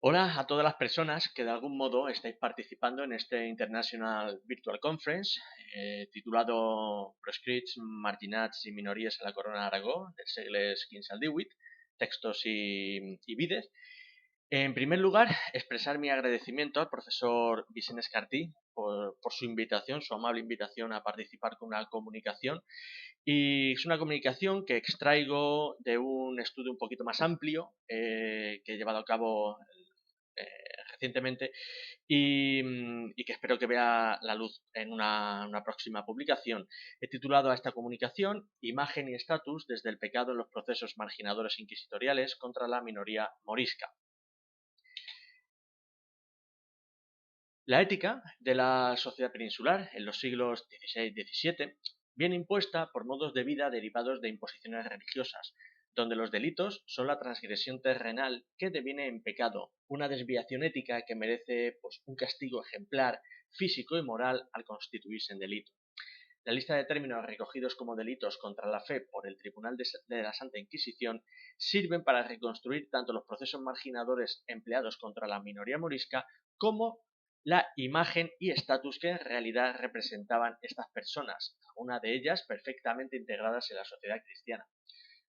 Hola a todas las personas que de algún modo estáis participando en este International Virtual Conference titulado Proscrits, Marginats i Minories a la Corona d'Aragó dels segles XV al XVIII, textos y vides. En primer lugar, expresar mi agradecimiento al profesor Vicent Escartí por su invitación, su amable invitación a participar con una comunicación. Y es una comunicación que extraigo de un estudio un poquito más amplio que he llevado a cabo eh, recientemente y que espero que vea la luz en una próxima publicación. He titulado a esta comunicación Imagen y estatus desde el pecado en los procesos marginadores inquisitoriales contra la minoría morisca. La ética de la sociedad peninsular en los siglos XVI y XVII viene impuesta por modos de vida derivados de imposiciones religiosas, donde los delitos son la transgresión terrenal que deviene en pecado, una desviación ética que merece un castigo ejemplar, físico y moral al constituirse en delito. La lista de términos recogidos como delitos contra la fe por el Tribunal de la Santa Inquisición sirven para reconstruir tanto los procesos marginadores empleados contra la minoría morisca como la imagen y estatus que en realidad representaban estas personas, una de ellas perfectamente integradas en la sociedad cristiana.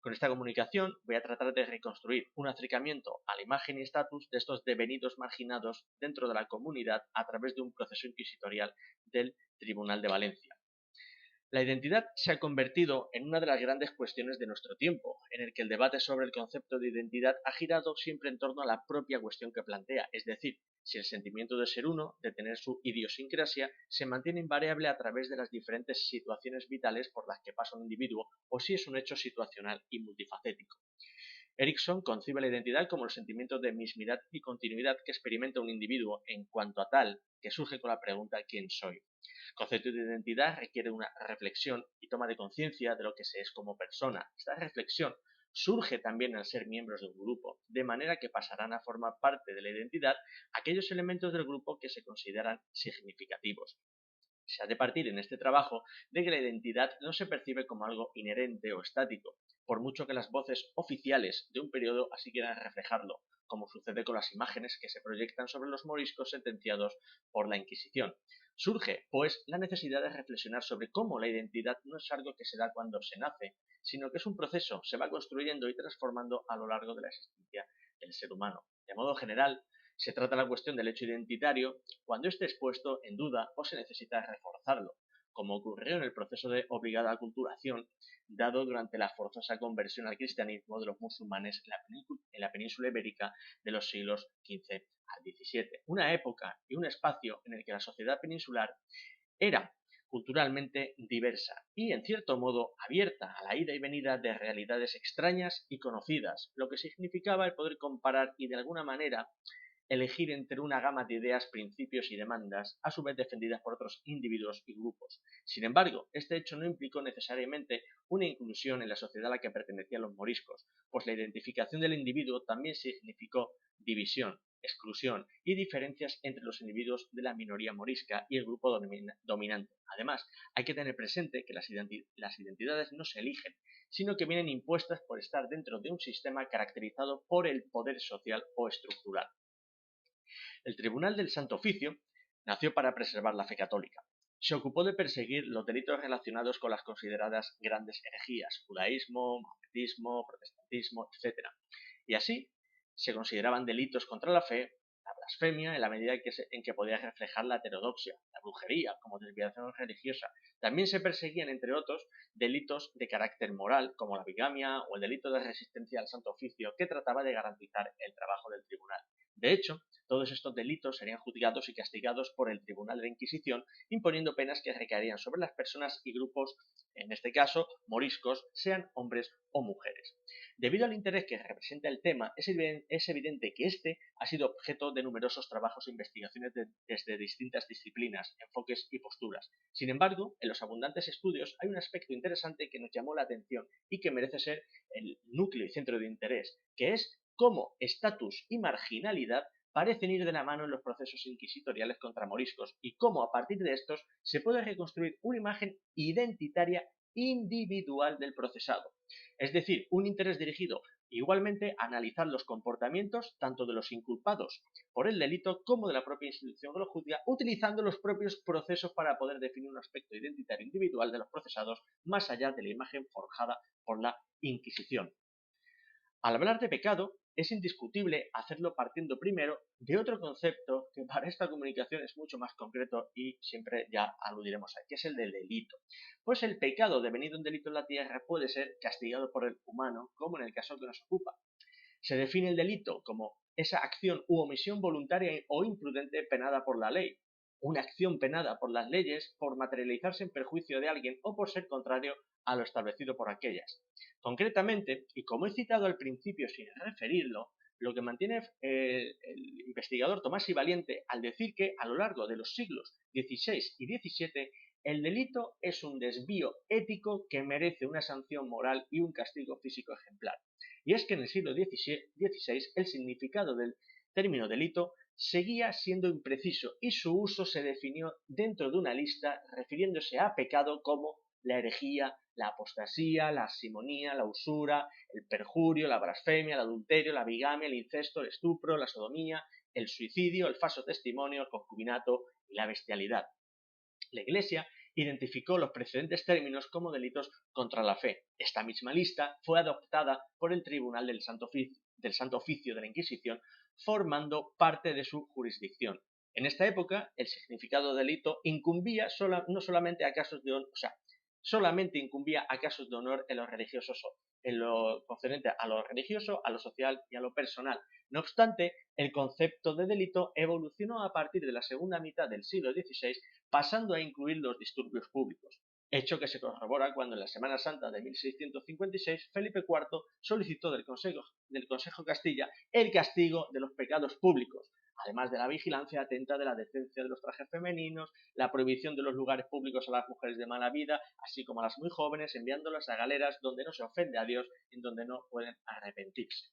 Con esta comunicación voy a tratar de reconstruir un acercamiento a la imagen y estatus de estos devenidos marginados dentro de la comunidad a través de un proceso inquisitorial del Tribunal de Valencia. La identidad se ha convertido en una de las grandes cuestiones de nuestro tiempo, en el que el debate sobre el concepto de identidad ha girado siempre en torno a la propia cuestión que plantea, es decir, si el sentimiento de ser uno, de tener su idiosincrasia, se mantiene invariable a través de las diferentes situaciones vitales por las que pasa un individuo o si es un hecho situacional y multifacético. Erikson concibe la identidad como el sentimiento de mismidad y continuidad que experimenta un individuo en cuanto a tal que surge con la pregunta ¿quién soy? El concepto de identidad requiere una reflexión y toma de conciencia de lo que se es como persona. Esta reflexión surge también al ser miembros de un grupo, de manera que pasarán a formar parte de la identidad aquellos elementos del grupo que se consideran significativos. Se ha de partir en este trabajo de que la identidad no se percibe como algo inherente o estático, por mucho que las voces oficiales de un periodo así quieran reflejarlo, como sucede con las imágenes que se proyectan sobre los moriscos sentenciados por la Inquisición. Surge, pues, la necesidad de reflexionar sobre cómo la identidad no es algo que se da cuando se nace, sino que es un proceso, se va construyendo y transformando a lo largo de la existencia del ser humano. De modo general, se trata la cuestión del hecho identitario cuando esté expuesto en duda o se necesita reforzarlo, como ocurrió en el proceso de obligada aculturación dado durante la forzosa conversión al cristianismo de los musulmanes en la península ibérica de los siglos XV al XVII. Una época y un espacio en el que la sociedad peninsular era culturalmente diversa y, en cierto modo, abierta a la ida y venida de realidades extrañas y conocidas, lo que significaba el poder comparar y, de alguna manera, elegir entre una gama de ideas, principios y demandas, a su vez defendidas por otros individuos y grupos. Sin embargo, este hecho no implicó necesariamente una inclusión en la sociedad a la que pertenecían los moriscos, pues la identificación del individuo también significó división, exclusión y diferencias entre los individuos de la minoría morisca y el grupo dominante. Además, hay que tener presente que las identidades no se eligen, sino que vienen impuestas por estar dentro de un sistema caracterizado por el poder social o estructural. El Tribunal del Santo Oficio nació para preservar la fe católica. Se ocupó de perseguir los delitos relacionados con las consideradas grandes herejías, judaísmo, maometismo, protestantismo, etc. Y así se consideraban delitos contra la fe, la blasfemia, en la medida en que podía reflejar la heterodoxia, la brujería como desviación religiosa. También se perseguían, entre otros, delitos de carácter moral, como la bigamia o el delito de resistencia al Santo Oficio, que trataba de garantizar el trabajo del tribunal. De hecho, todos estos delitos serían juzgados y castigados por el Tribunal de la Inquisición, imponiendo penas que recaerían sobre las personas y grupos, en este caso, moriscos, sean hombres o mujeres. Debido al interés que representa el tema, es evidente que este ha sido objeto de numerosos trabajos e investigaciones desde distintas disciplinas, enfoques y posturas. Sin embargo, en los abundantes estudios hay un aspecto interesante que nos llamó la atención y que merece ser el núcleo y centro de interés, que es cómo estatus y marginalidad parecen ir de la mano en los procesos inquisitoriales contra moriscos y cómo a partir de estos se puede reconstruir una imagen identitaria individual del procesado. Es decir, un interés dirigido Igualmente, analizar los comportamientos tanto de los inculpados por el delito como de la propia institución que lo juzga, utilizando los propios procesos para poder definir un aspecto identitario individual de los procesados más allá de la imagen forjada por la Inquisición. Al hablar de pecado, es indiscutible hacerlo partiendo primero de otro concepto que para esta comunicación es mucho más concreto y siempre ya aludiremos a él, que es el del delito. Pues el pecado devenido un delito en la tierra puede ser castigado por el humano, como en el caso que nos ocupa. Se define el delito como esa acción u omisión voluntaria o imprudente penada por la ley, una acción penada por las leyes por materializarse en perjuicio de alguien o por ser contrario a lo establecido por aquellas. Concretamente, y como he citado al principio sin referirlo, lo que mantiene el investigador Tomás y Valiente al decir que a lo largo de los siglos XVI y XVII el delito es un desvío ético que merece una sanción moral y un castigo físico ejemplar. Y es que en el siglo XVI el significado del término delito seguía siendo impreciso y su uso se definió dentro de una lista refiriéndose a pecado como la herejía, la apostasía, la simonía, la usura, el perjurio, la blasfemia, el adulterio, la bigamia, el incesto, el estupro, la sodomía, el suicidio, el falso testimonio, el concubinato y la bestialidad. La Iglesia identificó los precedentes términos como delitos contra la fe. Esta misma lista fue adoptada por el Tribunal del Santo Oficio de la Inquisición, formando parte de su jurisdicción. En esta época, el significado de delito incumbía no solamente a casos de honor, solamente incumbía a casos de honor en los religiosos, en lo concerniente a lo religioso, a lo social y a lo personal. No obstante, el concepto de delito evolucionó a partir de la segunda mitad del siglo XVI, pasando a incluir los disturbios públicos, hecho que se corrobora cuando en la Semana Santa de 1656 Felipe IV solicitó del Consejo Castilla el castigo de los pecados públicos, además de la vigilancia atenta de la decencia de los trajes femeninos, la prohibición de los lugares públicos a las mujeres de mala vida, así como a las muy jóvenes, enviándolas a galeras donde no se ofende a Dios y en donde no pueden arrepentirse.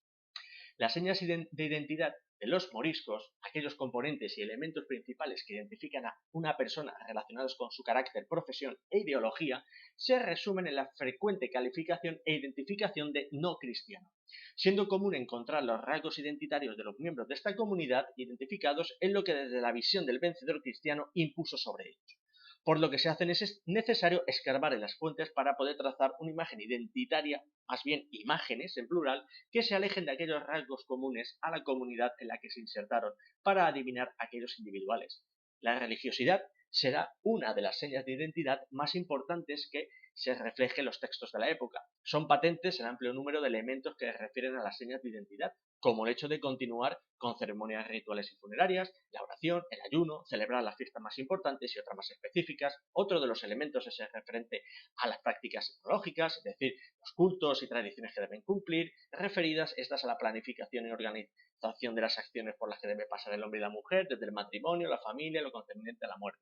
Las señas de identidad de los moriscos, aquellos componentes y elementos principales que identifican a una persona relacionados con su carácter, profesión e ideología, se resumen en la frecuente calificación e identificación de no cristiano, siendo común encontrar los rasgos identitarios de los miembros de esta comunidad identificados en lo que desde la visión del vencedor cristiano impuso sobre ellos, por lo que se hace necesario escarbar en las fuentes para poder trazar una imagen identitaria, más bien imágenes en plural, que se alejen de aquellos rasgos comunes a la comunidad en la que se insertaron para adivinar aquellos individuales. La religiosidad será una de las señas de identidad más importantes que se refleje en los textos de la época. Son patentes el amplio número de elementos que refieren a las señas de identidad, como el hecho de continuar con ceremonias rituales y funerarias, la oración, el ayuno, celebrar las fiestas más importantes y otras más específicas. Otro de los elementos es el referente a las prácticas etnológicas, es decir, los cultos y tradiciones que deben cumplir, referidas estas a la planificación y organización de las acciones por las que debe pasar el hombre y la mujer, desde el matrimonio, la familia, lo concerniente a la muerte.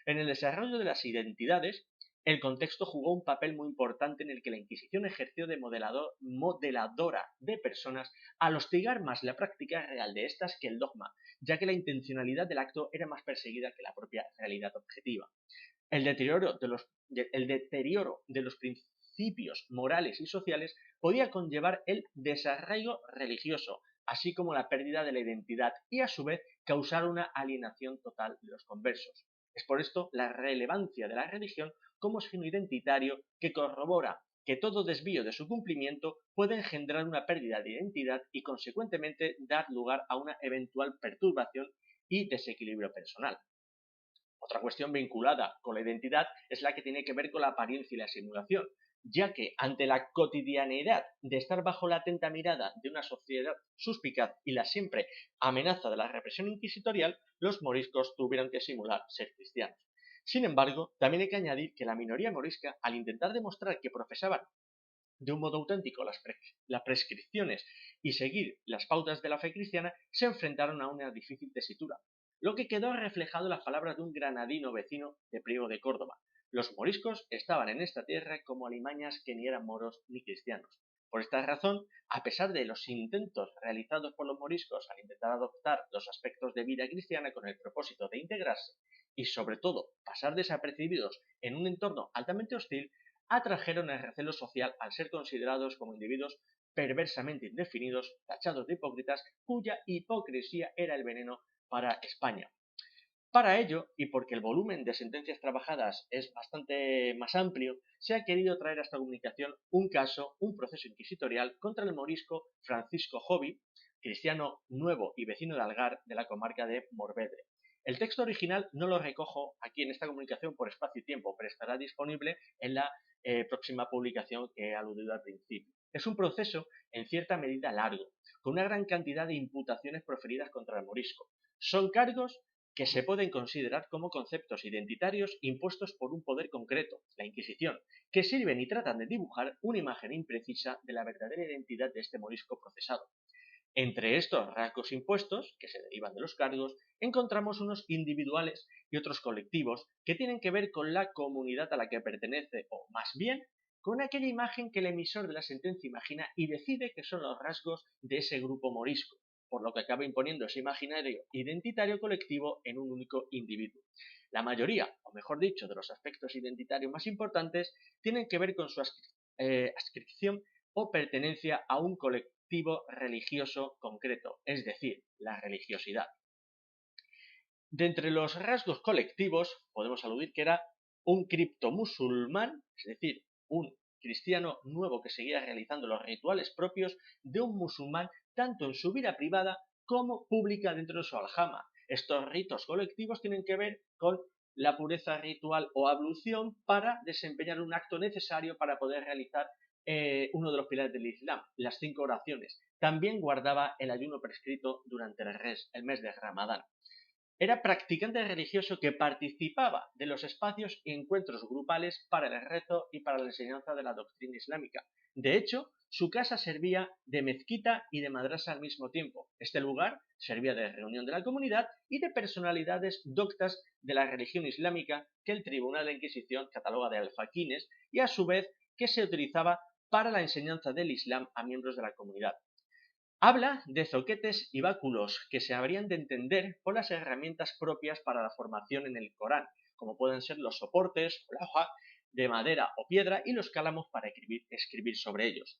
En el desarrollo de las identidades, el contexto jugó un papel muy importante en el que la Inquisición ejerció de modeladora de personas al hostigar más la práctica real de estas que el dogma, ya que la intencionalidad del acto era más perseguida que la propia realidad objetiva. El deterioro de los principios morales y sociales podía conllevar el desarraigo religioso, así como la pérdida de la identidad y a su vez causar una alienación total de los conversos. Es por esto la relevancia de la religión como signo identitario que corrobora que todo desvío de su cumplimiento puede engendrar una pérdida de identidad y consecuentemente dar lugar a una eventual perturbación y desequilibrio personal. Otra cuestión vinculada con la identidad es la que tiene que ver con la apariencia y la simulación, ya que ante la cotidianeidad de estar bajo la atenta mirada de una sociedad suspicaz y la siempre amenaza de la represión inquisitorial, los moriscos tuvieron que simular ser cristianos. Sin embargo, también hay que añadir que la minoría morisca, al intentar demostrar que profesaban de un modo auténtico las prescripciones y seguir las pautas de la fe cristiana, se enfrentaron a una difícil tesitura, lo que quedó reflejado en las palabras de un granadino vecino de Priego de Córdoba. Los moriscos estaban en esta tierra como alimañas que ni eran moros ni cristianos. Por esta razón, a pesar de los intentos realizados por los moriscos al intentar adoptar los aspectos de vida cristiana con el propósito de integrarse y sobre todo pasar desapercibidos en un entorno altamente hostil, atrajeron el recelo social al ser considerados como individuos perversamente indefinidos, tachados de hipócritas, cuya hipocresía era el veneno para España. Para ello, y porque el volumen de sentencias trabajadas es bastante más amplio, se ha querido traer a esta comunicación un proceso inquisitorial contra el morisco Francisco Jovi, cristiano nuevo y vecino de Algar, de la comarca de Morvedre. El texto original no lo recojo aquí en esta comunicación por espacio y tiempo, pero estará disponible en la próxima publicación que he aludido al principio. Es un proceso en cierta medida largo, con una gran cantidad de imputaciones proferidas contra el morisco. Son cargos que se pueden considerar como conceptos identitarios impuestos por un poder concreto, la Inquisición, que sirven y tratan de dibujar una imagen imprecisa de la verdadera identidad de este morisco procesado. Entre estos rasgos impuestos, que se derivan de los cargos, encontramos unos individuales y otros colectivos que tienen que ver con la comunidad a la que pertenece, o más bien, con aquella imagen que el emisor de la sentencia imagina y decide que son los rasgos de ese grupo morisco, por lo que acaba imponiendo ese imaginario identitario colectivo en un único individuo. La mayoría, o mejor dicho, de los aspectos identitarios más importantes tienen que ver con su adscripción o pertenencia a un colectivo religioso concreto, es decir, la religiosidad. De entre los rasgos colectivos podemos aludir que era un criptomusulmán, es decir, un cristiano nuevo que seguía realizando los rituales propios de un musulmán tanto en su vida privada como pública dentro de su aljama. Estos ritos colectivos tienen que ver con la pureza ritual o ablución para desempeñar un acto necesario para poder realizar uno de los pilares del Islam, las 5 oraciones. También guardaba el ayuno prescrito durante el mes de Ramadán. Era practicante religioso que participaba de los espacios y encuentros grupales para el rezo y para la enseñanza de la doctrina islámica. De hecho, su casa servía de mezquita y de madrasa al mismo tiempo. Este lugar servía de reunión de la comunidad y de personalidades doctas de la religión islámica que el Tribunal de Inquisición cataloga de alfaquines y a su vez que se utilizaba para la enseñanza del Islam a miembros de la comunidad. Habla de zoquetes y báculos que se habrían de entender por las herramientas propias para la formación en el Corán, como pueden ser los soportes, la hoja de madera o piedra y los cálamos para escribir sobre ellos.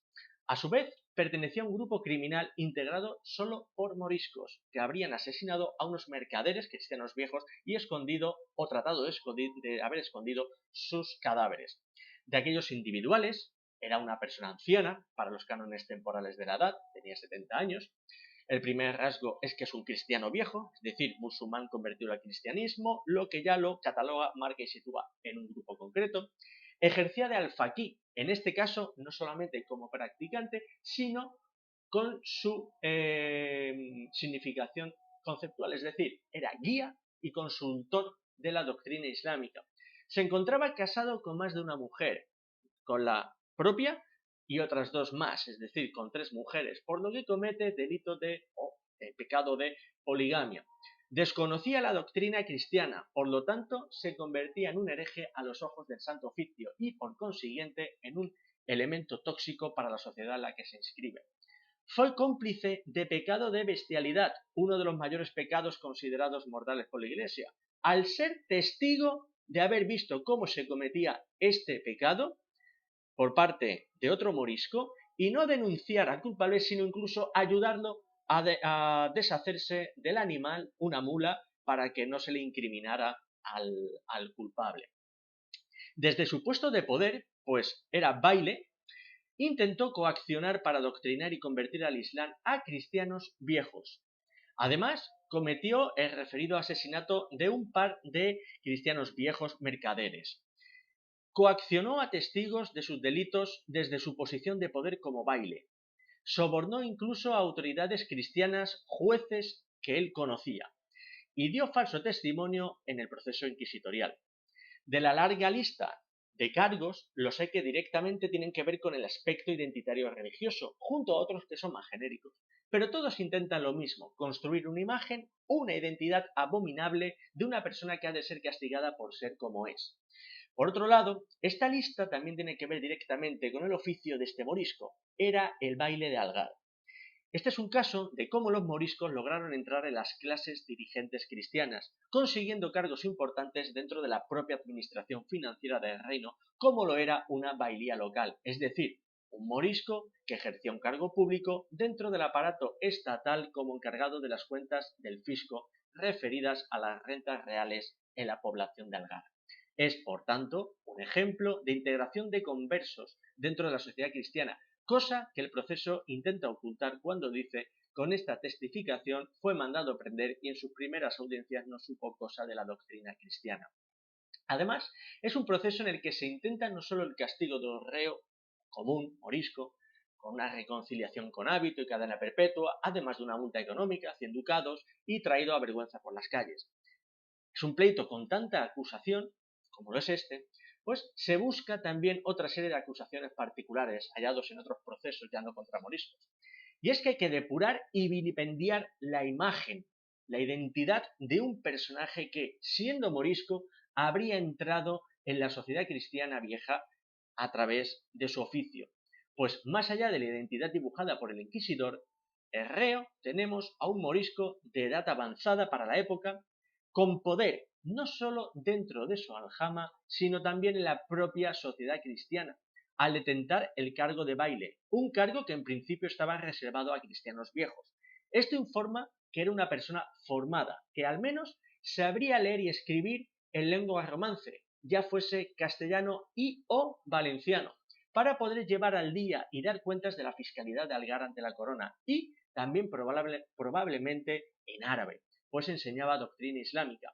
A su vez, pertenecía a un grupo criminal integrado solo por moriscos, que habrían asesinado a unos mercaderes cristianos viejos y escondido o tratado de haber escondido sus cadáveres. De aquellos individuales, era una persona anciana para los cánones temporales de la edad, tenía 70 años. El primer rasgo es que es un cristiano viejo, es decir, musulmán convertido al cristianismo, lo que ya lo cataloga, marca y sitúa en un grupo concreto. Ejercía de alfaquí, en este caso no solamente como practicante, sino con su significación conceptual, es decir, era guía y consultor de la doctrina islámica. Se encontraba casado con más de una mujer, con la propia y otras 2 más, es decir, con 3 mujeres, por lo que comete delito pecado de poligamia. Desconocía la doctrina cristiana, por lo tanto se convertía en un hereje a los ojos del Santo Oficio y por consiguiente en un elemento tóxico para la sociedad en la que se inscribe. Fue cómplice de pecado de bestialidad, uno de los mayores pecados considerados mortales por la Iglesia. Al ser testigo de haber visto cómo se cometía este pecado por parte de otro morisco y no denunciar al culpable, sino incluso ayudarlo a deshacerse del animal, una mula, para que no se le incriminara al culpable. Desde su puesto de poder, pues era baile, intentó coaccionar para adoctrinar y convertir al Islam a cristianos viejos. Además, cometió el referido asesinato de un par de cristianos viejos mercaderes. Coaccionó a testigos de sus delitos desde su posición de poder como baile. Sobornó incluso a autoridades cristianas, jueces que él conocía, y dio falso testimonio en el proceso inquisitorial. De la larga lista de cargos, los hay que directamente tienen que ver con el aspecto identitario religioso, junto a otros que son más genéricos. Pero todos intentan lo mismo, construir una imagen, una identidad abominable de una persona que ha de ser castigada por ser como es. Por otro lado, esta lista también tiene que ver directamente con el oficio de este morisco. Era el baile de Algar. Este es un caso de cómo los moriscos lograron entrar en las clases dirigentes cristianas, consiguiendo cargos importantes dentro de la propia administración financiera del reino, como lo era una bailía local, es decir, un morisco que ejercía un cargo público dentro del aparato estatal como encargado de las cuentas del fisco referidas a las rentas reales en la población de Algar. Es, por tanto, un ejemplo de integración de conversos dentro de la sociedad cristiana, cosa que el proceso intenta ocultar cuando dice: con esta testificación fue mandado prender y en sus primeras audiencias no supo cosa de la doctrina cristiana. Además, es un proceso en el que se intenta no solo el castigo de un reo común, morisco, con una reconciliación con hábito y cadena perpetua, además de una multa económica, 100 ducados, y traído a vergüenza por las calles. Es un pleito con tanta acusación, como lo es este, pues se busca también otra serie de acusaciones particulares hallados en otros procesos ya no contra moriscos. Y es que hay que depurar y vilipendiar la imagen, la identidad de un personaje que, siendo morisco, habría entrado en la sociedad cristiana vieja a través de su oficio. Pues más allá de la identidad dibujada por el inquisidor, el reo tenemos a un morisco de edad avanzada para la época, con poder no solo dentro de su aljama, sino también en la propia sociedad cristiana, al detentar el cargo de baile, un cargo que en principio estaba reservado a cristianos viejos. Esto informa que era una persona formada, que al menos sabría leer y escribir en lengua romance, ya fuese castellano y o valenciano, para poder llevar al día y dar cuentas de la fiscalidad de Algar ante la corona, y también probablemente en árabe, pues enseñaba doctrina islámica.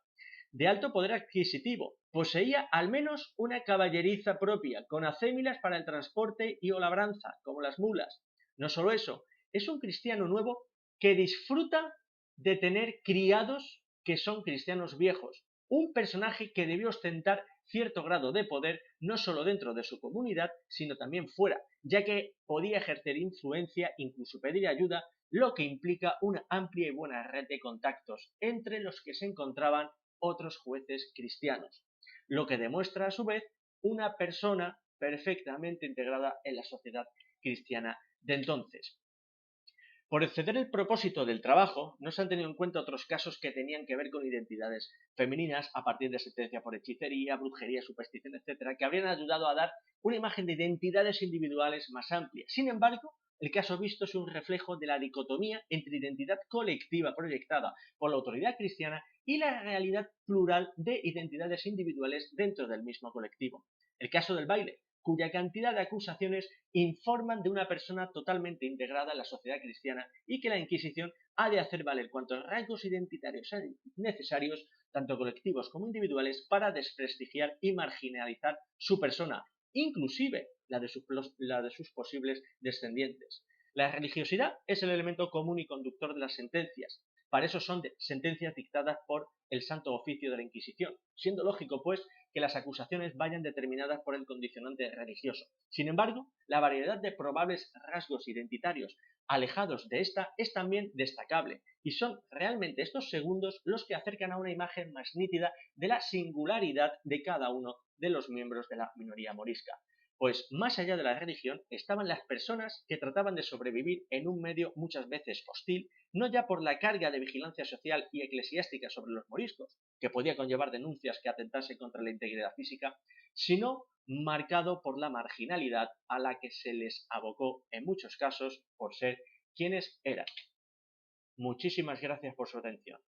De alto poder adquisitivo, poseía al menos una caballeriza propia, con acémilas para el transporte y o labranza, como las mulas. No solo eso, es un cristiano nuevo que disfruta de tener criados que son cristianos viejos, un personaje que debió ostentar cierto grado de poder no solo dentro de su comunidad, sino también fuera, ya que podía ejercer influencia, incluso pedir ayuda, lo que implica una amplia y buena red de contactos entre los que se encontraban otros jueces cristianos, lo que demuestra a su vez una persona perfectamente integrada en la sociedad cristiana de entonces. Por exceder el propósito del trabajo, no se han tenido en cuenta otros casos que tenían que ver con identidades femeninas a partir de sentencia por hechicería, brujería, superstición, etcétera, que habrían ayudado a dar una imagen de identidades individuales más amplia. Sin embargo, el caso visto es un reflejo de la dicotomía entre identidad colectiva proyectada por la autoridad cristiana y la realidad plural de identidades individuales dentro del mismo colectivo. El caso del baile, cuya cantidad de acusaciones informan de una persona totalmente integrada en la sociedad cristiana y que la Inquisición ha de hacer valer cuantos rasgos identitarios sean necesarios, tanto colectivos como individuales, para desprestigiar y marginalizar su persona, inclusive la de sus posibles descendientes. La religiosidad es el elemento común y conductor de las sentencias. Para eso son sentencias dictadas por el Santo Oficio de la Inquisición, siendo lógico, pues, que las acusaciones vayan determinadas por el condicionante religioso. Sin embargo, la variedad de probables rasgos identitarios alejados de esta es también destacable, y son realmente estos segundos los que acercan a una imagen más nítida de la singularidad de cada uno de los miembros de la minoría morisca. Pues más allá de la religión estaban las personas que trataban de sobrevivir en un medio muchas veces hostil, no ya por la carga de vigilancia social y eclesiástica sobre los moriscos, que podía conllevar denuncias que atentasen contra la integridad física, sino marcado por la marginalidad a la que se les abocó en muchos casos por ser quienes eran. Muchísimas gracias por su atención.